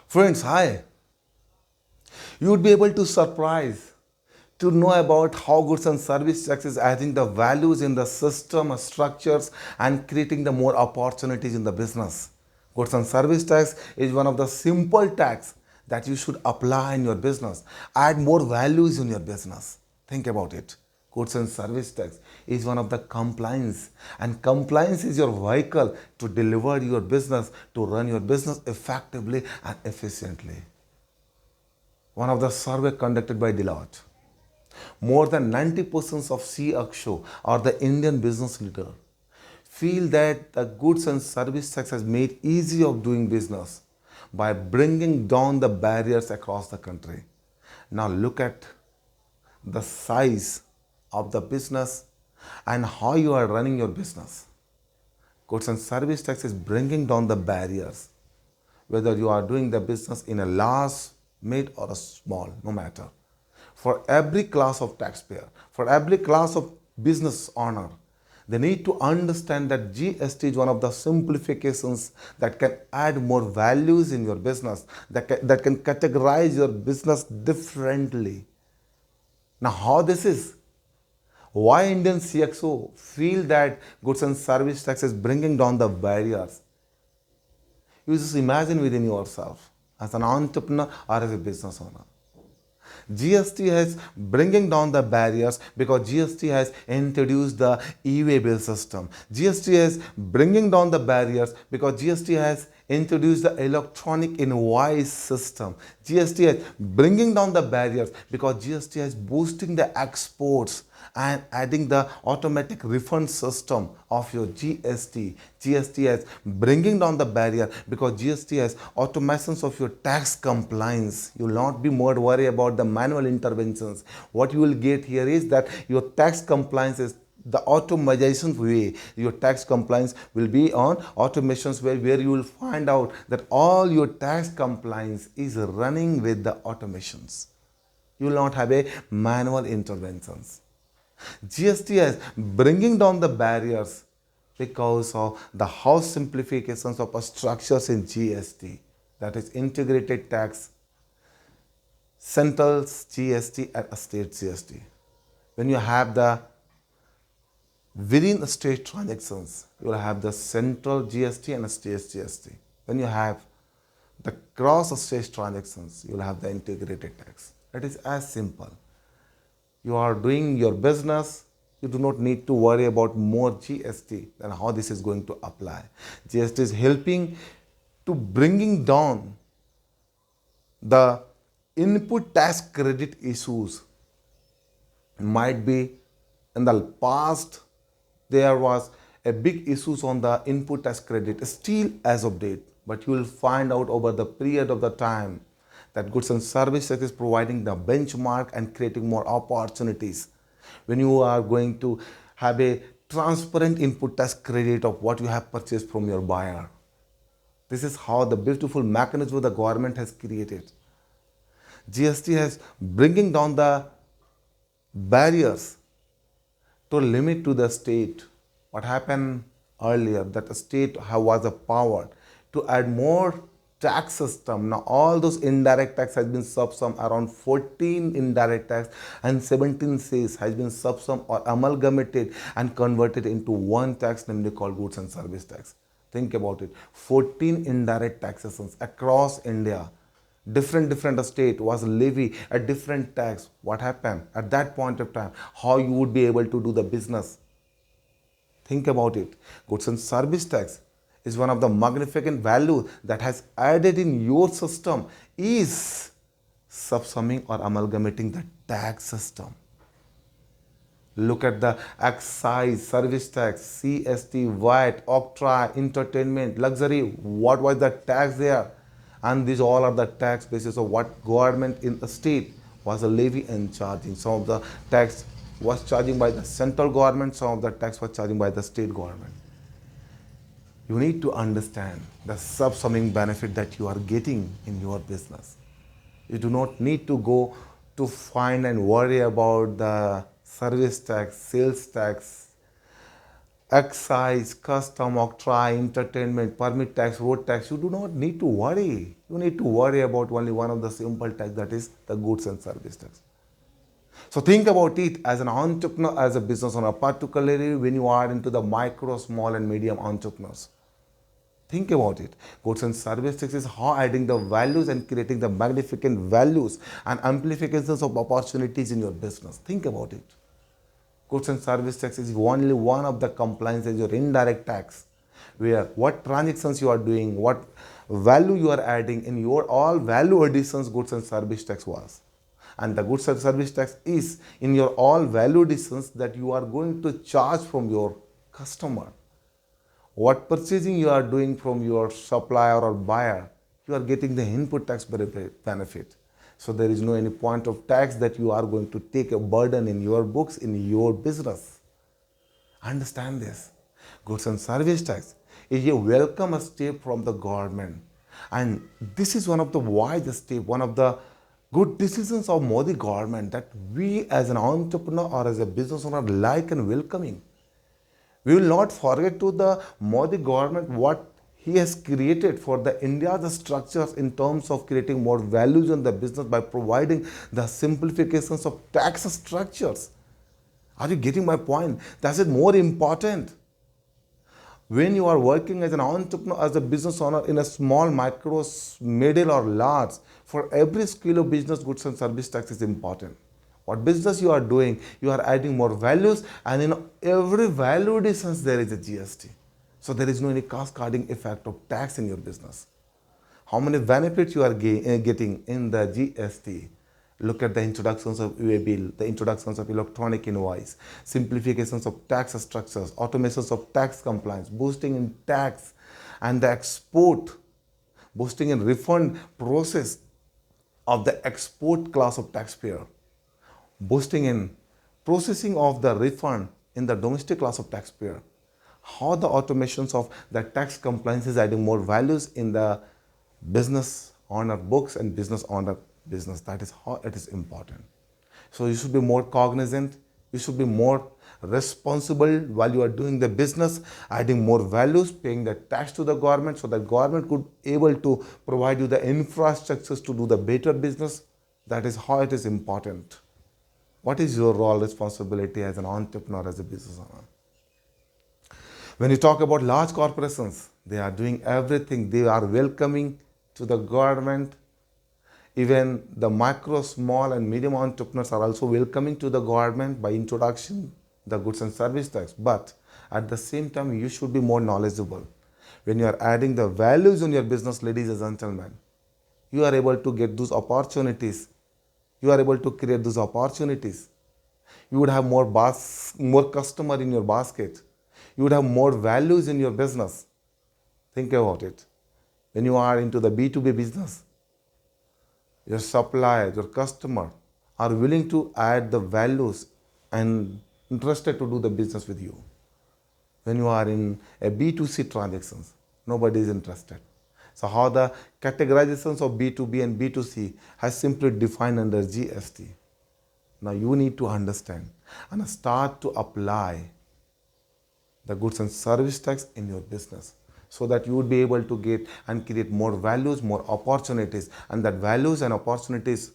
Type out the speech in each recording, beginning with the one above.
Friends, hi. You would be able to surprise to know about how goods and service tax is adding the values in the system structures and creating the more opportunities in the business. Goods and service tax is one of the simple tax that you should apply in your business. Add more values in your business. Think about it. Goods and service tax is one of the compliance, and compliance is your vehicle to deliver your business, to run your business effectively and efficiently. One of the survey conducted by Deloitte, more than 90% of CXO or the Indian business leader feel that the goods and service tax has made easy of doing business by bringing down the barriers across the country. Now look at the size of the business and how you are running your business. Goods and service tax is bringing down the barriers, whether you are doing the business in a large, mid, or a small, no matter. For every class of taxpayer, for every class of business owner, they need to understand that GST is one of the simplifications that can add more values in your business, that can categorize your business differently. Now, how this is? Why Indian CXO feel that goods and service tax is bringing down the barriers? You just imagine within yourself as an entrepreneur or as a business owner. GST has bringing down the barriers because GST has introduced the e-way bill system. GST is bringing down the barriers because GST has introduced the electronic invoice system. GST is bringing down the barriers because GST is boosting the exports and adding the automatic refund system of your GST. GST is bringing down the barrier because GST has automations of your tax compliance. You will not be more worried about the manual interventions. What you will get here is that your tax compliance is the automation way. Your tax compliance will be on automations where you will find out that all your tax compliance is running with the automations. You will not have a manual interventions. GST is bringing down the barriers because of the house simplifications of structures in GST, that is integrated tax, central GST and a state GST. When you have the within state transactions, you will have the central GST and a state GST. When you have the cross state transactions, you will have the integrated tax. It is as simple. You are doing your business, you do not need to worry about more GST than how this is going to apply. GST is helping to bringing down the input tax credit issues. Might be in the past there was a big issues on the input tax credit still as of date, but you will find out over the period of the time that goods and services is providing the benchmark and creating more opportunities. When you are going to have a transparent input tax credit of what you have purchased from your buyer. This is how the beautiful mechanism the government has created. GST has bringing down the barriers to limit to the state. What happened earlier that the state was a power to add more tax system. Now all those indirect tax has been subsum, around 14 indirect tax and 17 says has been subsum or amalgamated and converted into one tax, namely called goods and service tax. Think about it. 14 indirect taxations across India. Different state was levy a different tax. What happened at that point of time? How you would be able to do the business? Think about it. Goods and service tax is one of the magnificent value that has added in your system is subsuming or amalgamating the tax system. Look at the excise, service tax, CST, VAT, octroi, entertainment, luxury. What was the tax there? And these all are the tax basis of what government in the state was a levy and charging. Some of the tax was charging by the central government, some of the tax was charging by the state government. You need to understand the subsumming benefit that you are getting in your business. You do not need to go to find and worry about the service tax, sales tax, excise, custom, octroi, entertainment, permit tax, road tax, you do not need to worry. You need to worry about only one of the simple tax, that is the goods and service tax. So think about it as an entrepreneur, as a business owner, particularly when you are into the micro, small and medium entrepreneurs. Think about it. Goods and service tax is how adding the values and creating the magnificent values and amplifications of opportunities in your business. Think about it. Goods and service tax is only one of the compliances, your indirect tax, where what transactions you are doing, what value you are adding in your all value additions, goods and service tax was. And the goods and service tax is in your all value additions that you are going to charge from your customer. What purchasing you are doing from your supplier or buyer, you are getting the input tax benefit. So there is no any point of tax that you are going to take a burden in your books, in your business. Understand this. Goods and service tax is a welcome step from the government. And this is one of the wise step, one of the good decisions of Modi government that we as an entrepreneur or as a business owner like and welcoming. We will not forget to the Modi government what he has created for the India's structures in terms of creating more values in the business by providing the simplifications of tax structures. Are you getting my point? That's it more important. When you are working as an entrepreneur, as a business owner in a small, micro, middle or large, for every skill of business, goods and service tax is important. What business you are doing, you are adding more values, and in every value additions there is a GST. So there is no any cascading effect of tax in your business. How many benefits you are getting in the GST? Look at the introductions of UA bill, the introductions of electronic invoice, simplifications of tax structures, automations of tax compliance, boosting in tax and the export, boosting in refund process of the export class of taxpayer, boosting in processing of the refund in the domestic class of taxpayer. How the automations of the tax compliance is adding more values in the business owner books and business owner business. That is how it is important. So you should be more cognizant, you should be more responsible while you are doing the business, adding more values, paying the tax to the government so that government could able to provide you the infrastructures to do the better business. That is how it is important. What is your role, responsibility as an entrepreneur, as a business owner? When you talk about large corporations, they are doing everything. They are welcoming to the government. Even the micro, small and medium entrepreneurs are also welcoming to the government by introduction the goods and service tax. But at the same time, you should be more knowledgeable. When you are adding the values in your business, ladies and gentlemen, you are able to get those opportunities. You are able to create those opportunities. You would have more customer in your basket. You would have more values in your business. Think about it. When you are into the B2B business, your supplier, your customer are willing to add the values and interested to do the business with you. When you are in a B2C transactions, nobody is interested. So how the categorizations of B2B and B2C has simply defined under GST. Now you need to understand and start to apply the goods and service tax in your business so that you would be able to get and create more values, more opportunities, and that values and opportunities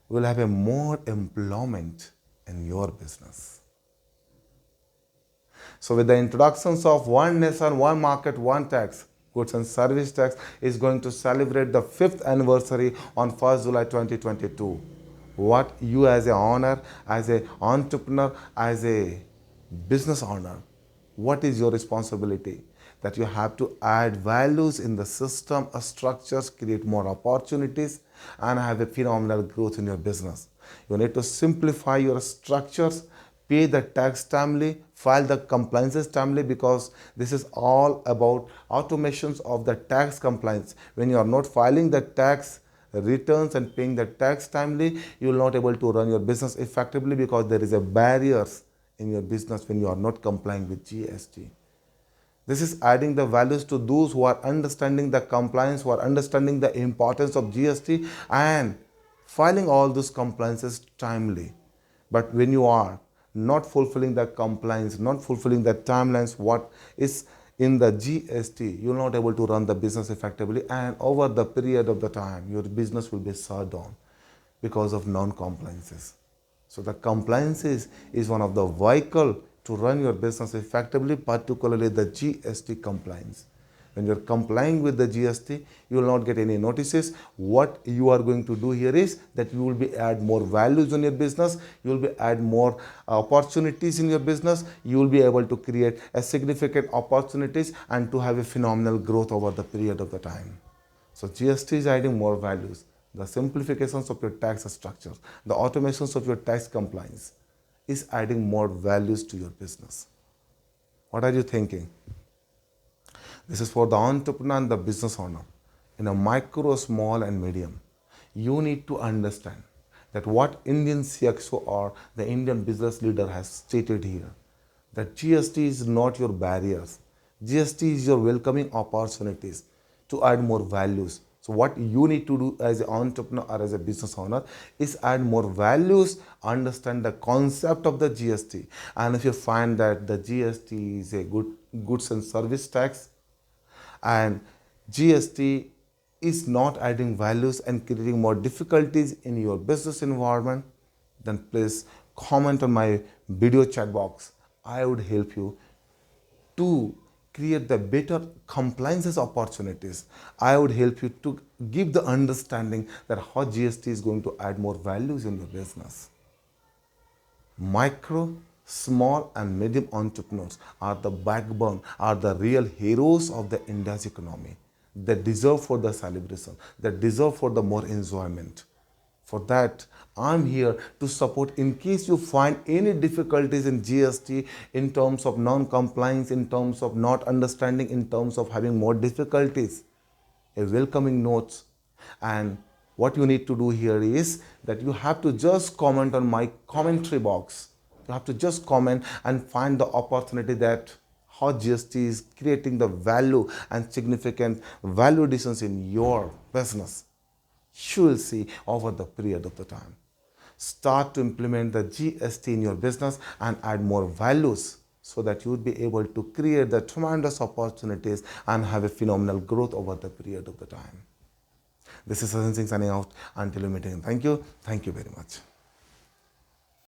will have a more employment in your business. So with the introductions of one nation, one market, one tax, goods and service tax is going to celebrate the 5th anniversary on 1st July 2022. What you as an owner, as an entrepreneur, as a business owner, what is your responsibility? That you have to add values in the system, structures, create more opportunities, and have a phenomenal growth in your business. You need to simplify your structures, pay the tax timely, file the compliances timely, because this is all about automations of the tax compliance. When you are not filing the tax returns and paying the tax timely, you will not able to run your business effectively because there is a barriers in your business when you are not complying with GST. This is adding the values to those who are understanding the compliance, who are understanding the importance of GST and filing all those compliances timely. But when you are not fulfilling the compliance, not fulfilling the timelines, what is in the GST, you're not able to run the business effectively, and over the period of the time, your business will be shut down because of non-compliances. So the compliances is one of the vehicle to run your business effectively, particularly the GST compliance. When you're complying with the GST, you will not get any notices. What you are going to do here is that you will be add more values on your business. You will be add more opportunities in your business. You will be able to create a significant opportunities and to have a phenomenal growth over the period of the time. So GST is adding more values. The simplifications of your tax structure, the automations of your tax compliance is adding more values to your business. What are you thinking? This is for the entrepreneur and the business owner. In a micro, small and medium, you need to understand that what Indian CXO or the Indian business leader has stated here, that GST is not your barriers. GST is your welcoming opportunities to add more values. So what you need to do as an entrepreneur or as a business owner is add more values, understand the concept of the GST. And if you find that the GST is a good goods and service tax, and GST is not adding values and creating more difficulties in your business environment, then please comment on my video chat box. I would help you to create the better compliances opportunities. I would help you to give the understanding that how GST is going to add more values in your business. Micro, small and medium entrepreneurs are the backbone, are the real heroes of the India's economy. They deserve for the celebration, they deserve for the more enjoyment. For that, I'm here to support in case you find any difficulties in GST in terms of non-compliance, in terms of not understanding, in terms of having more difficulties. A welcoming note, and what you need to do here is that you have to just comment on my commentary box. You have to just comment and find the opportunity that how GST is creating the value and significant value additions in your business. You will see over the period of the time. Start to implement the GST in your business and add more values so that you would be able to create the tremendous opportunities and have a phenomenal growth over the period of the time. This is Sachin Singh signing out. Until we meet again. Thank you. Thank you very much.